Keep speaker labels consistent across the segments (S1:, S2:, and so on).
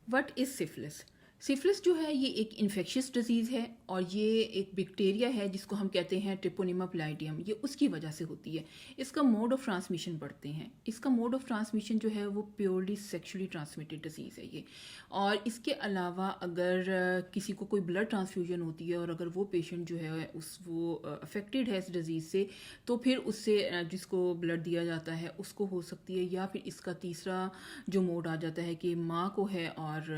S1: What is syphilis? Syphilis जो है ये एक इन्फेक्शियस डिजीज़ है और ये एक बैक्टीरिया है जिसको हम कहते हैं ट्रिपोनिमा प्लाइडियम, ये उसकी वजह से होती है। इसका मोड ऑफ ट्रांसमिशन बढ़ते हैं। इसका मोड ऑफ ट्रांसमिशन जो है वो प्योरली सेक्सुअली ट्रांसमिटेड डिजीज़ है ये। और इसके अलावा अगर किसी को कोई ब्लड ट्रांसफ्यूजन होती है और अगर वो पेशेंट जो है वो अफेक्टेड है इस डिज़ीज़ से, तो फिर उससे जिसको ब्लड दिया जाता है उसको हो सकती है, या फिर इसका तीसरा जो मोड आ जाता है कि माँ को है और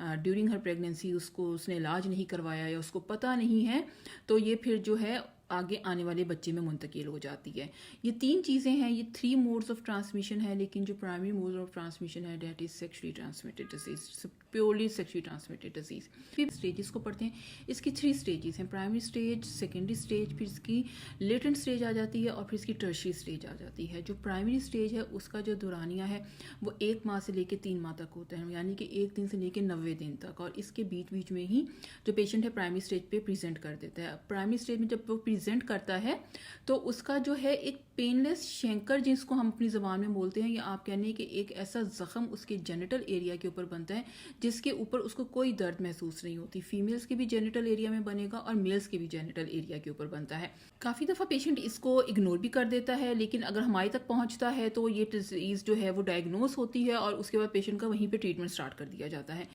S1: ड्यूरिंग हर प्रेगनेंसी उसने इलाज नहीं करवाया या उसको पता नहीं है, तो ये फिर जो है आगे आने वाले बच्चे में मुंतकिल हो जाती है। ये तीन चीज़ें हैं, ये 3 मोड्स ऑफ ट्रांसमिशन है, लेकिन जो प्राइमरी मोड ऑफ ट्रांसमिशन है that is sexually transmitted disease, purely sexually transmitted disease. फिर स्टेजेस को पढ़ते हैं। इसकी 3 स्टेजेस हैं, प्राइमरी स्टेज, सेकेंडरी स्टेज, फिर इसकी लेटेंट स्टेज आ जाती है और फिर इसकी टर्शियरी स्टेज आ जाती है। जो प्राइमरी स्टेज है उसका जो दौरानिया है वो 1 माह से लेकर 3 माह तक होता है, यानी कि 1 दिन से लेकर 90 दिन तक, और इसके बीच बीच में ही जो पेशेंट है प्राइमरी स्टेज पे प्रेजेंट कर देता है। प्राइमरी स्टेज में जब वो प्रेजेंट करता है तो उसका जो है एक पेनलेस शेंकर जिसको हम अपनी ज़बान में बोलते हैं, या आप कहने कि एक ऐसा ज़ख्म उसके जेनिटल एरिया के ऊपर बनता है जिसके ऊपर उसको कोई दर्द महसूस नहीं होती। फीमेल्स के भी जेनिटल एरिया में बनेगा और मेल्स के भी जेनिटल एरिया के ऊपर बनता है। काफ़ी दफ़ा पेशेंट इसको इग्नोर भी कर देता है, लेकिन अगर हमारे तक पहुंचता है तो ये डिजीज़ जो है वो डायग्नोस होती है और उसके बाद पेशेंट का वहीं पे ट्रीटमेंट स्टार्ट कर दिया जाता है।